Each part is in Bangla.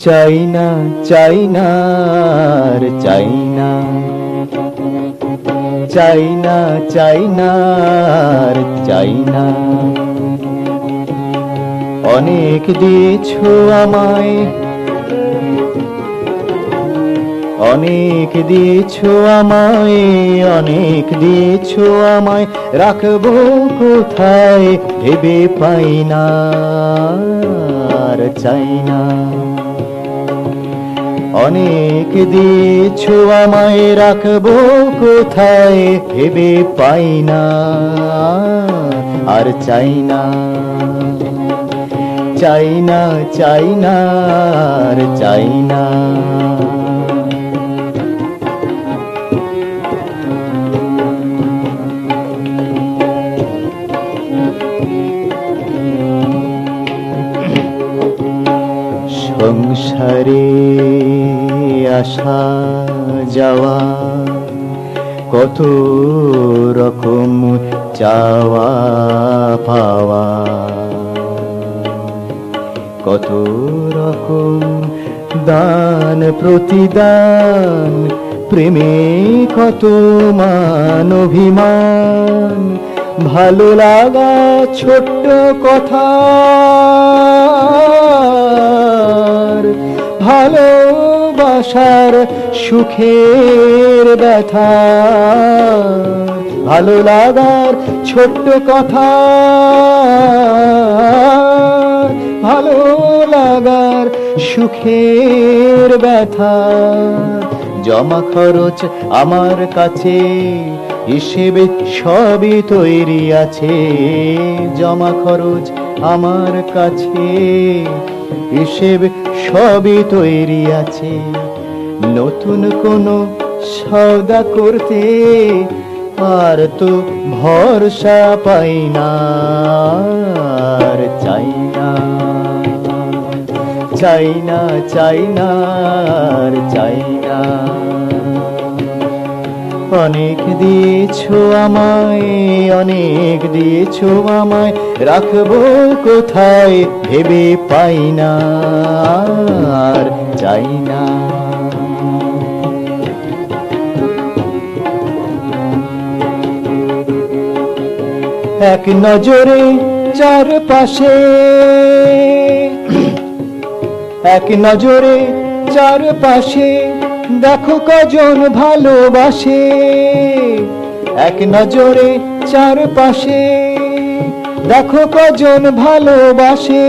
চাই না, চাই না, আর চাই না, চাই না, চাই না, আর চাই না। অনেক দিয়েছো আমায়, অনেক দিয়েছো আমায়, অনেক দিয়েছো আমায়, রাখবো কোথায় ভেবে পাই না, আর চাই না। অনেক দিয়েছো আমায়, রাখবো কোথায় ভেবে পাই না, আর চাই না। চাই না, চাই না, আর চাই না। সংসারে আসা যাওয়া, কত রকম চাওয়া পাওয়া, কত রকম দান প্রতিদান, প্রেমে কত মান অভিমান, ভালো লাগা ছোট্ট কথা, ভালোবাসার সুখের ব্যথা, ভালো লাগার ছোট্ট কথা, ভালো লাগার সুখের ব্যথা। জমা খরচ আমার কাছে, হিসেবে সবই তৈরি আছে। জমা খরচ আমার কাছে, হিসেবে সবই তৈরি আছে। নতুন কোনো সওদা করতে আর তো ভরসা পাই না, আর চাই না। চাই না, চাই না, আর চাই না। অনেক দিয়েছো আমায়, অনেক দিয়েছো আমায়, রাখবো কোথায় ভেবে পাই না, আর চাই না। এক নজরে চারপাশে, এক নজরে চারপাশে, দেখো কজন ভালোবাসে। এক নজরে চারপাশে, দেখো কজন ভালোবাসে।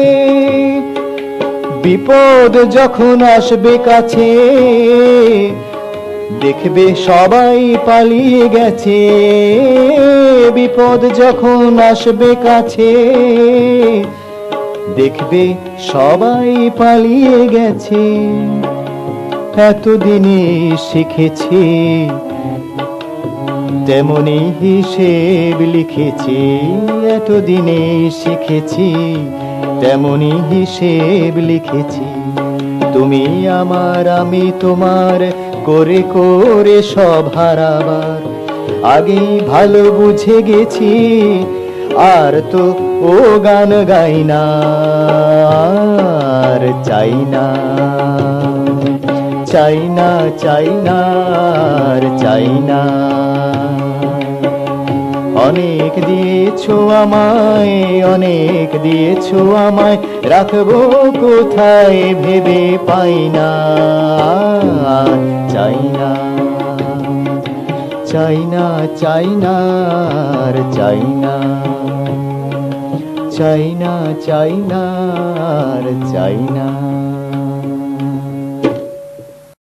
বিপদ যখন আসবে কাছে, দেখবে সবাই পালিয়ে গেছে। বিপদ যখন আসবে কাছে, দেখবে সবাই পালিয়ে গেছে। এতদিনে শিখেছি, তেমনি হিসেব লিখেছি। এতদিনে শিখেছি, তেমনি হিসেব লিখেছি। তুমি আমার, আমি তোমার, করে করে সব হারাবার আগেই ভালো বুঝে গেছি। আর তো ও গান গাই না, আর চাই না। চাই না, চাই না, আর চাই না। অনেক দিয়েছো আমায়, অনেক দিয়েছো আমায়, রাখবো কোথায় ভেবে পাই না, আর চাই না। চাই না, চাই না, আর চাই না। চাই না, চাই না, আর চাই না।